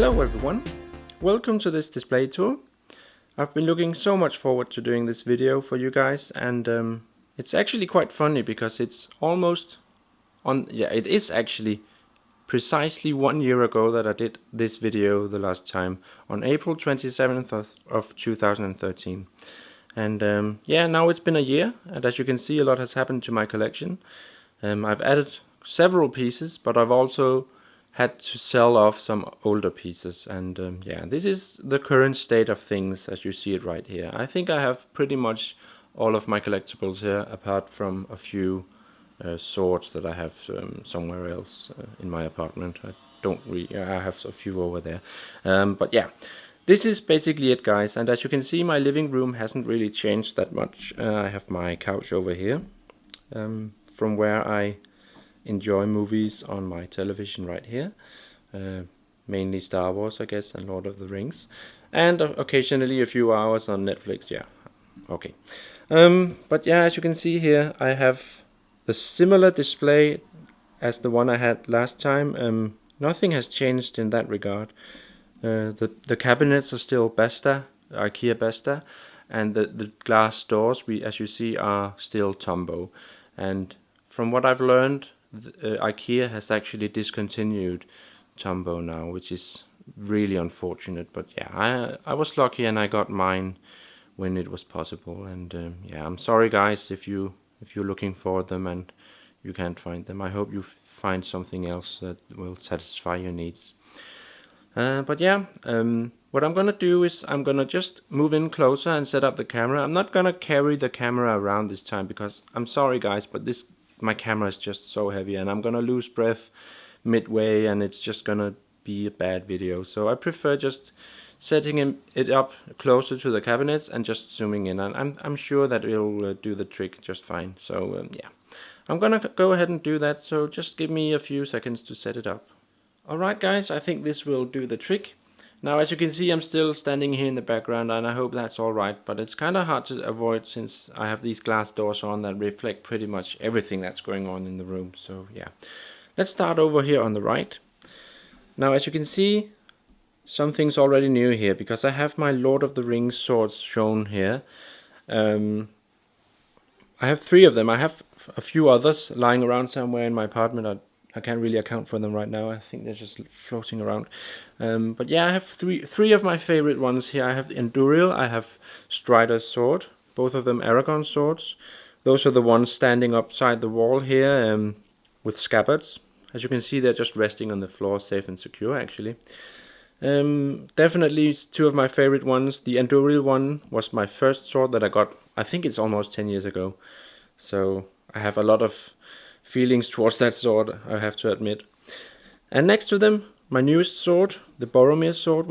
Hello everyone, welcome to this display tour. I've been looking so much forward to doing this video for you guys, and it's actually quite funny because it's almost it is actually precisely 1 year ago that I did this video the last time, on April 27th of 2013. And yeah, now it's been a year, and as you can see, a lot has happened to my collection. I've added several pieces, but I've also had to sell off some older pieces, and yeah, this is the current state of things as you see it right here. I think I have pretty much all of my collectibles here, apart from a few swords that I have somewhere else in my apartment. I have a few over there, but yeah, this is basically it, guys. And as you can see, my living room hasn't really changed that much. I have my couch over here, from where I enjoy movies on my television right here, mainly Star Wars, I guess, and Lord of the Rings, and occasionally a few hours on Netflix. Yeah, okay. But yeah, as you can see here, I have a similar display as the one I had last time. Nothing has changed in that regard. The cabinets are still Besta, IKEA Besta, and the glass doors, as you see, are still Tombow. And from what I've learned, IKEA has actually discontinued Tombow now, which is really unfortunate. But yeah, I was lucky and I got mine when it was possible. And yeah, I'm sorry, guys, if you're looking for them and you can't find them. I hope you find something else that will satisfy your needs. But yeah, what I'm gonna do is I'm gonna just move in closer and set up the camera. I'm not gonna carry the camera around this time because I'm sorry, guys, but my camera is just so heavy and I'm gonna lose breath midway and it's just gonna be a bad video. So I prefer just setting it up closer to the cabinets and just zooming in, and I'm sure that it'll do the trick just fine. So yeah, I'm gonna go ahead and do that, so just give me a few seconds to set it up. Alright, guys, I think this will do the trick. Now, as you can see, I'm still standing here in the background, and I hope that's alright, but it's kind of hard to avoid since I have these glass doors on that reflect pretty much everything that's going on in the room. So yeah, let's start over here on the right. Now, as you can see, something's already new here because I have my Lord of the Rings swords shown here. I have 3 of them. I have a few others lying around somewhere in my apartment. I can't really account for them right now. I think they're just floating around. But yeah, I have three of my favorite ones here. I have the Enduril, I have Strider's sword, both of them Aragon swords. Those are the ones standing upside the wall here, with scabbards. As you can see, they're just resting on the floor, safe and secure, actually. Definitely 2 of my favorite ones. The Enduril one was my first sword that I got, I think it's almost 10 years ago. So I have a lot of feelings towards that sword, I have to admit. And next to them, my newest sword, the Boromir sword,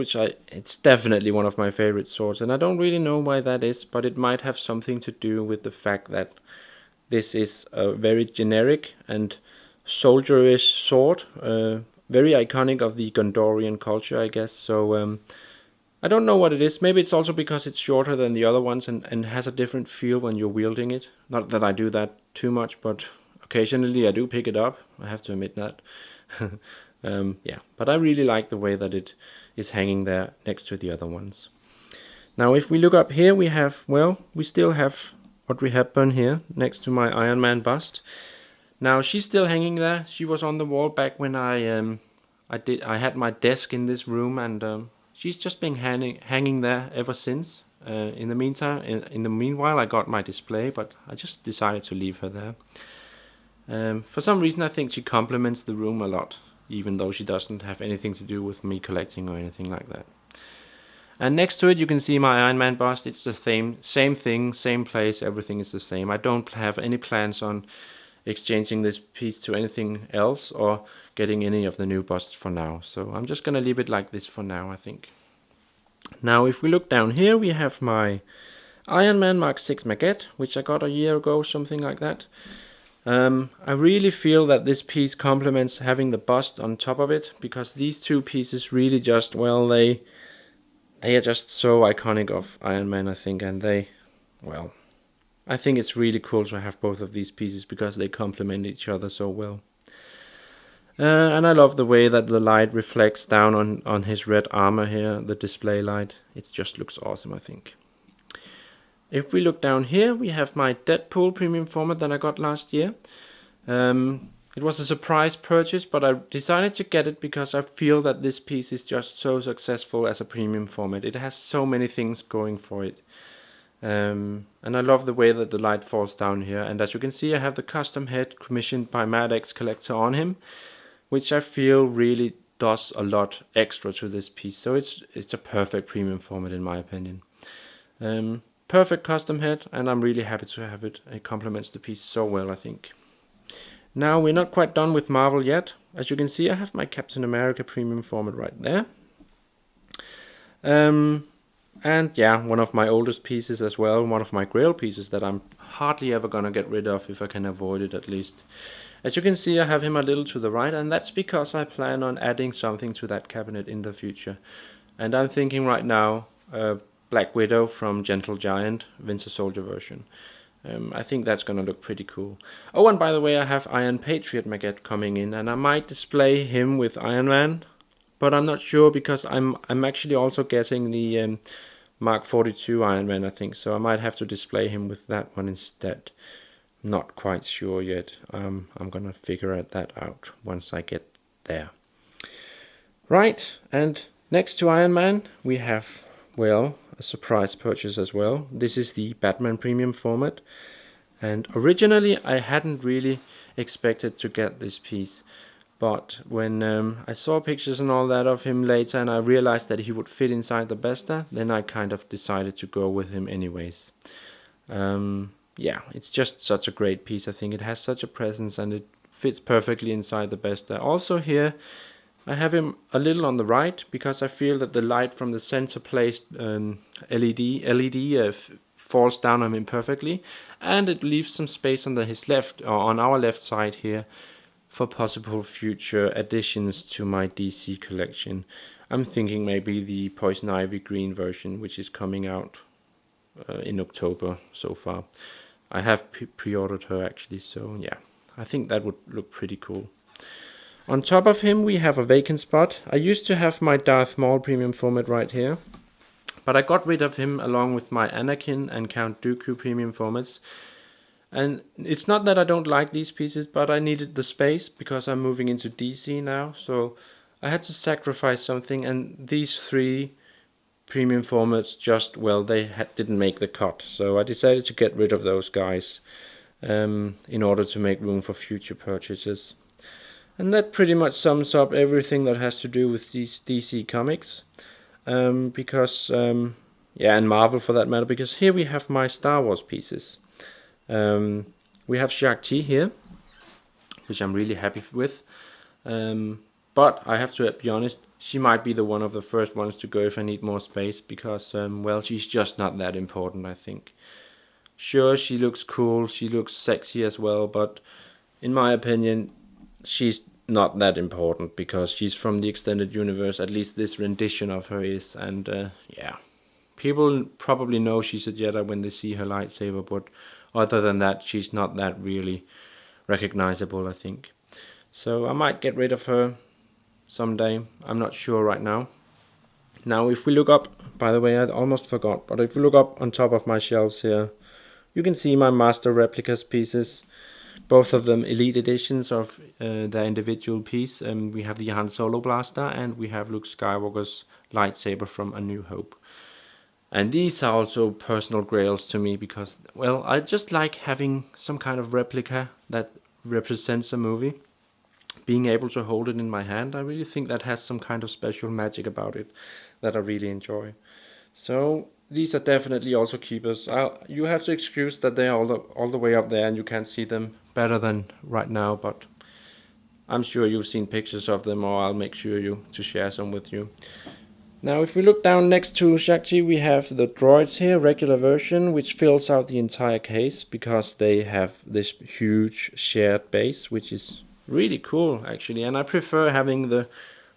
it's definitely one of my favorite swords, and I don't really know why that is, but it might have something to do with the fact that this is a very generic and soldierish sword, very iconic of the Gondorian culture, I guess. So I don't know what it is. Maybe it's also because it's shorter than the other ones and has a different feel when you're wielding it. Not that I do that too much, but occasionally I do pick it up, I have to admit that. Yeah, but I really like the way that it is hanging there next to the other ones. Now, if we look up here, we still have Audrey Hepburn here next to my Iron Man bust. Now, she's still hanging there. She was on the wall back when I had my desk in this room, and she's just been hanging there ever since. In the meanwhile, I got my display, but I just decided to leave her there. For some reason, I think she complements the room a lot, even though she doesn't have anything to do with me collecting or anything like that. And next to it, you can see my Iron Man bust. It's the same thing, same place, everything is the same. I don't have any plans on exchanging this piece to anything else or getting any of the new busts for now. So I'm just going to leave it like this for now, I think. Now, if we look down here, we have my Iron Man Mark 6 Maquette, which I got a year ago, something like that. I really feel that this piece complements having the bust on top of it, because these 2 pieces really just, well, they are just so iconic of Iron Man, I think, and I think it's really cool to have both of these pieces because they complement each other so well. And I love the way that the light reflects down on his red armor here, the display light. It just looks awesome, I think. If we look down here, we have my Deadpool premium format that I got last year. It was a surprise purchase, but I decided to get it because I feel that this piece is just so successful as a premium format. It has so many things going for it. And I love the way that the light falls down here. And as you can see, I have the custom head commissioned by Madx Collector on him, which I feel really does a lot extra to this piece. So it's a perfect premium format in my opinion. Perfect custom head, and I'm really happy to have it. It complements the piece so well, I think. Now, we're not quite done with Marvel yet. As you can see, I have my Captain America premium format right there. And yeah, one of my oldest pieces as well, one of my grail pieces that I'm hardly ever gonna get rid of if I can avoid it at least. As you can see, I have him a little to the right, and that's because I plan on adding something to that cabinet in the future. And I'm thinking right now, Black Widow from Gentle Giant, Winter Soldier version. I think that's gonna look pretty cool. Oh, and by the way, I have Iron Patriot Maquette coming in, and I might display him with Iron Man, but I'm not sure because I'm actually also getting the Mark 42 Iron Man, I think, so I might have to display him with that one instead. Not quite sure yet. I'm gonna figure that out once I get there. Right, and next to Iron Man, we have, well, a surprise purchase as well. This is the Batman Premium format, and originally I hadn't really expected to get this piece, but when I saw pictures and all that of him later and I realized that he would fit inside the Besta, then I kind of decided to go with him anyways. Yeah, it's just such a great piece. I think it has such a presence and it fits perfectly inside the Besta. Also here I have him a little on the right because I feel that the light from the center placed LED falls down on him perfectly, and it leaves some space on his left, or on our left side here, for possible future additions to my DC collection. I'm thinking maybe the Poison Ivy green version, which is coming out in October so far. I have pre-ordered her actually, so yeah, I think that would look pretty cool. On top of him we have a vacant spot. I used to have my Darth Maul premium format right here, but I got rid of him along with my Anakin and Count Dooku premium formats. And it's not that I don't like these pieces, but I needed the space because I'm moving into DC now, so I had to sacrifice something, and these three premium formats just, well, they didn't make the cut, so I decided to get rid of those guys in order to make room for future purchases. And that pretty much sums up everything that has to do with these DC comics, because yeah, and Marvel for that matter, because here we have my Star Wars pieces. We have Shang-Chi here, which I'm really happy with, but I have to be honest, she might be one of the first ones to go if I need more space, because well, she's just not that important, I think. Sure, she looks cool, she looks sexy as well, but in my opinion she's not that important because she's from the extended universe, at least this rendition of her is, and yeah, people probably know she's a Jedi when they see her lightsaber, but other than that she's not that really recognizable, I think. So I might get rid of her someday, I'm not sure right now. Now if we look up, by the way, I almost forgot, but if we look up on top of my shelves here, you can see my Master Replicas pieces. Both of them elite editions of their individual piece. We have the Han Solo blaster and we have Luke Skywalker's lightsaber from A New Hope. And these are also personal grails to me because, well, I just like having some kind of replica that represents a movie. Being able to hold it in my hand, I really think that has some kind of special magic about it that I really enjoy. So these are definitely also keepers. You have to excuse that they are all the way up there and you can't see them better than right now, but I'm sure you've seen pictures of them, or I'll make sure to share some with you. Now if we look down next to Shang-Chi, we have the droids here, regular version, which fills out the entire case because they have this huge shared base, which is really cool actually, and I prefer having the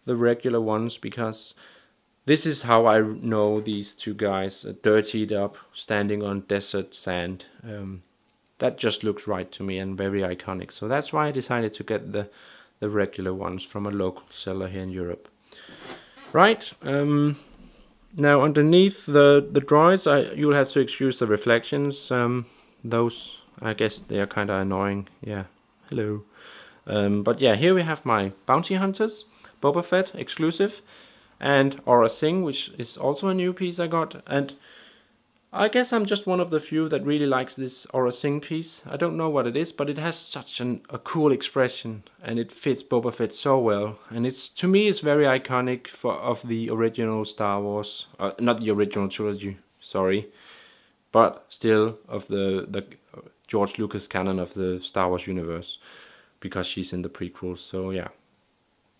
regular ones because this is how I know these two guys, dirtied up, standing on desert sand. That just looks right to me and very iconic. So that's why I decided to get the the regular ones from a local seller here in Europe. Right, now underneath the droids, you'll have to excuse the reflections. Those, I guess they are kind of annoying. Yeah, hello. But yeah, here we have my Bounty Hunters, Boba Fett exclusive, and Aura Singh, which is also a new piece I got. And I guess I'm just one of the few that really likes this Aura Singh piece. I don't know what it is, but it has such a cool expression, and it fits Boba Fett so well. And it's, to me, it's very iconic of the original Star Wars, not the original trilogy, sorry, but still of the George Lucas canon of the Star Wars universe, because she's in the prequels. So yeah,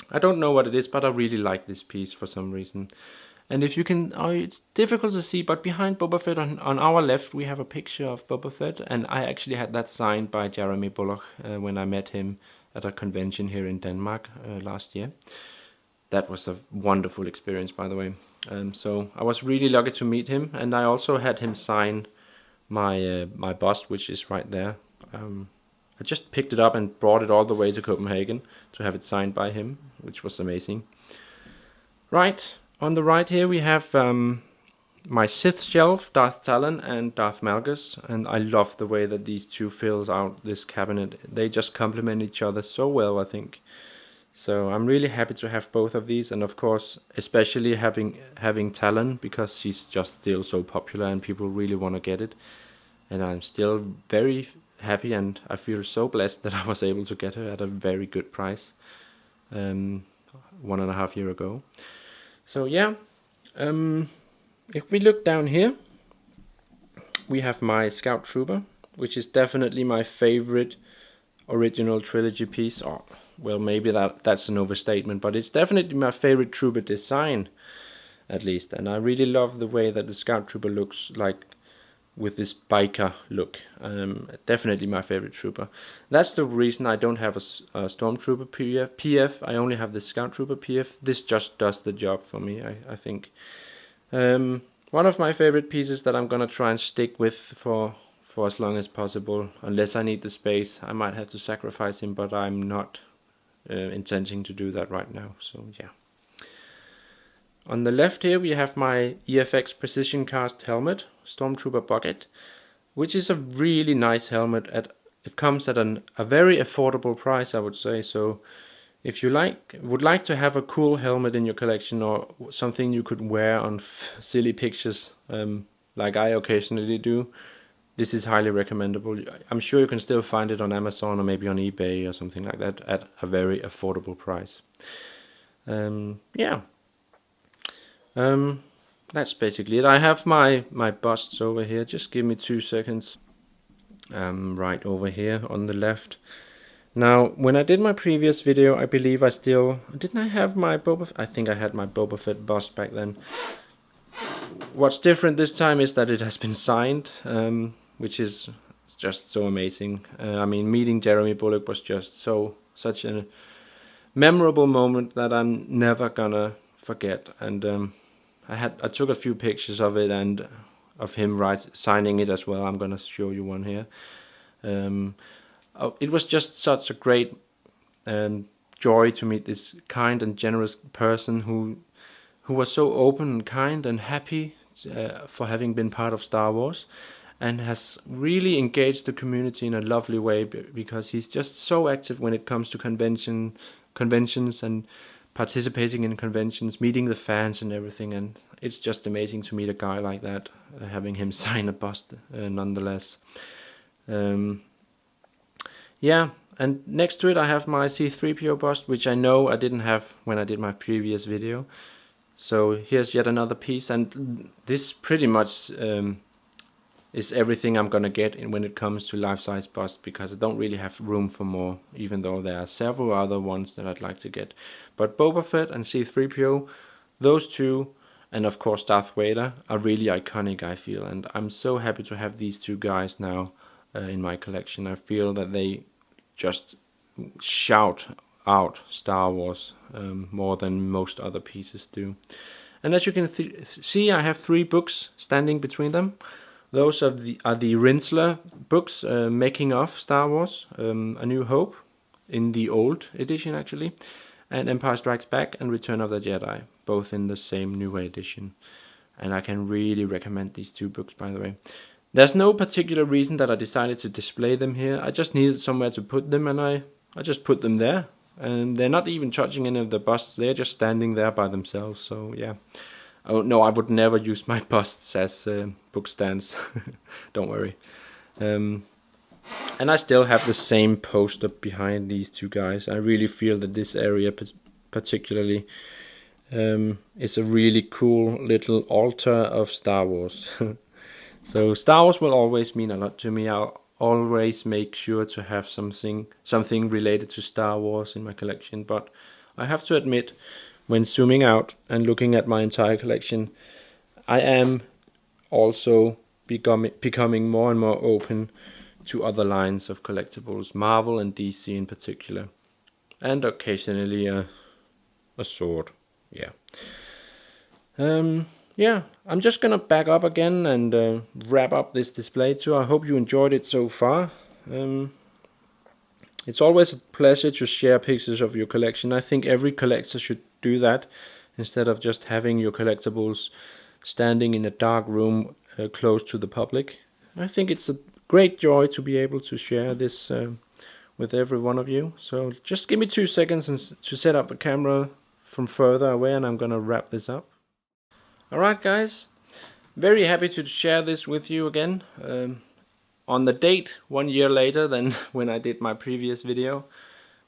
I don't know what it is, but I really like this piece for some reason. And if you can, it's difficult to see, but behind Boba Fett on our left, we have a picture of Boba Fett, and I actually had that signed by Jeremy Bulloch when I met him at a convention here in Denmark last year. That was a wonderful experience, by the way. So I was really lucky to meet him, and I also had him sign my my bust, which is right there. I just picked it up and brought it all the way to Copenhagen to have it signed by him, which was amazing. Right. On the right here we have my Sith shelf, Darth Talon and Darth Malgus, and I love the way that these two fills out this cabinet. They just complement each other so well, I think. So I'm really happy to have both of these, and of course especially having Talon, because she's just still so popular and people really want to get it. And I'm still very happy, and I feel so blessed that I was able to get her at a very good price 1.5 years ago. So yeah, if we look down here, we have my Scout Trooper, which is definitely my favorite original trilogy piece. Or, well, maybe that's an overstatement, but it's definitely my favorite Trooper design, at least. And I really love the way that the Scout Trooper looks like with this biker look. Definitely my favorite Trooper. That's the reason I don't have a Stormtrooper PF. I only have the Scout Trooper PF. This just does the job for me, I think. One of my favorite pieces that I'm gonna try and stick with for as long as possible. Unless I need the space, I might have to sacrifice him, but I'm not intending to do that right now. So yeah. On the left here we have my EFX Precision Cast helmet, Stormtrooper Bucket, which is a really nice helmet. It comes at a very affordable price, I would say. So if you would like to have a cool helmet in your collection, or something you could wear on silly pictures, like I occasionally do, this is highly recommendable. I'm sure you can still find it on Amazon or maybe on eBay or something like that at a very affordable price. Yeah. That's basically it. I have my busts over here. Just give me 2 seconds. Right over here on the left. Now, when I did my previous video, I believe didn't I have my Boba Fett? I think I had my Boba Fett bust back then. What's different this time is that it has been signed, which is just so amazing. I mean, meeting Jeremy Bulloch was just such a memorable moment that I'm never gonna forget. And I took a few pictures of it and of him signing it as well. I'm gonna show you one here. It was just such a great joy to meet this kind and generous person who was so open and kind and happy for having been part of Star Wars, and has really engaged the community in a lovely way, because he's just so active when it comes to conventions and participating in conventions, meeting the fans and everything. And it's just amazing to meet a guy like that, having him sign a bust nonetheless. Yeah, and next to it I have my C-3PO bust, which I know I didn't have when I did my previous video. So here's yet another piece, and this pretty much is everything I'm gonna get when it comes to life-size bust, because I don't really have room for more, even though there are several other ones that I'd like to get. But Boba Fett and C-3PO, those two, and of course Darth Vader, are really iconic, I feel, and I'm so happy to have these two guys now in my collection. I feel that they just shout out Star Wars more than most other pieces do. And as you can see, I have 3 books standing between them. Those are the Rinsler books, Making of Star Wars, A New Hope, in the old edition actually, and Empire Strikes Back and Return of the Jedi, both in the same newer edition. And I can really recommend these two books, by the way. There's no particular reason that I decided to display them here. I just needed somewhere to put them, and I just put them there. And they're not even touching any of the busts, they're just standing there by themselves, so yeah. Oh no, I would never use my busts as book stands, don't worry. And I still have the same poster behind these two guys. I really feel that this area particularly is a really cool little altar of Star Wars. So Star Wars will always mean a lot to me. I'll always make sure to have something related to Star Wars in my collection, but I have to admit, when zooming out and looking at my entire collection, I am also becoming more and more open to other lines of collectibles, Marvel and DC in particular, and occasionally a sword. Yeah. Yeah, I'm just gonna back up again and wrap up this display tour. I hope you enjoyed it so far. It's always a pleasure to share pictures of your collection. I think every collector should do that, instead of just having your collectibles standing in a dark room close to the public. I think it's a great joy to be able to share this with every one of you. So just give me 2 seconds to set up the camera from further away, and I'm gonna wrap this up. Alright guys, very happy to share this with you again. On the date 1 year later than when I did my previous video,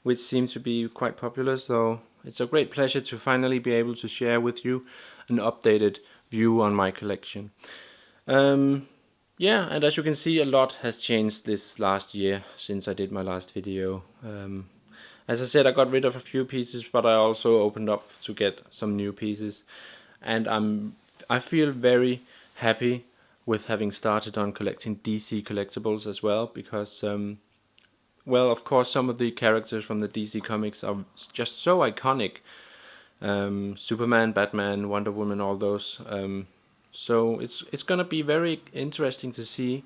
which seems to be quite popular, so it's a great pleasure to finally be able to share with you an updated view on my collection. Yeah, and as you can see, a lot has changed this last year since I did my last video. As I said, I got rid of a few pieces, but I also opened up to get some new pieces, and I feel very happy with having started on collecting DC collectibles as well, because well, of course, some of the characters from the DC comics are just so iconic. Superman, Batman, Wonder Woman, all those. So it's gonna be very interesting to see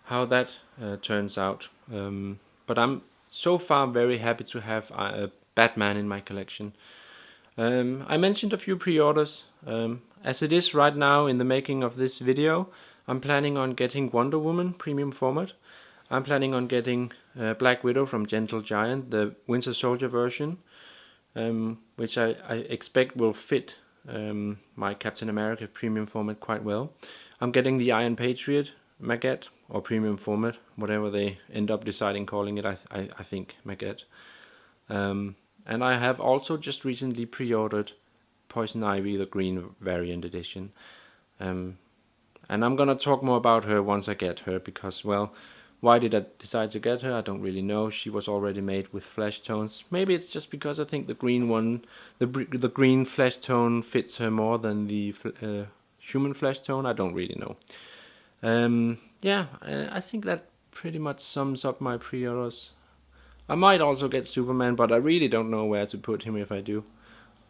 how that turns out. But I'm so far very happy to have Batman in my collection. I mentioned a few pre-orders. As it is right now in the making of this video, I'm planning on getting Wonder Woman premium format. I'm planning on getting Black Widow from Gentle Giant, the Winter Soldier version, which I expect will fit my Captain America premium format quite well. I'm getting the Iron Patriot Maquette, or premium format, whatever they end up deciding calling it. I think Maquette. And I have also just recently pre-ordered Poison Ivy, the green variant edition. And I'm gonna talk more about her once I get her, because, well, why did I decide to get her? I don't really know. She was already made with flesh tones. Maybe it's just because I think the green one, the green flesh tone fits her more than the human flesh tone. I don't really know. Yeah, I think that pretty much sums up my pre-orders. I might also get Superman, but I really don't know where to put him if I do.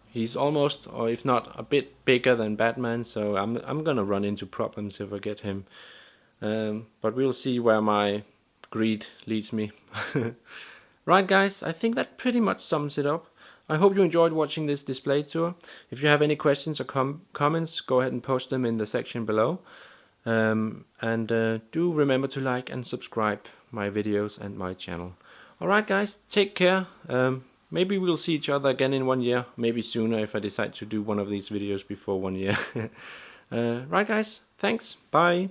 He's almost, or if not, a bit bigger than Batman, so I'm gonna run into problems if I get him. But we'll see where my greed leads me. Right guys, I think that pretty much sums it up. I hope you enjoyed watching this display tour. If you have any questions or comments, go ahead and post them in the section below. And do remember to like and subscribe my videos and my channel. Alright guys, take care. Maybe we'll see each other again in 1 year, maybe sooner if I decide to do one of these videos before 1 year. Right guys, thanks, bye.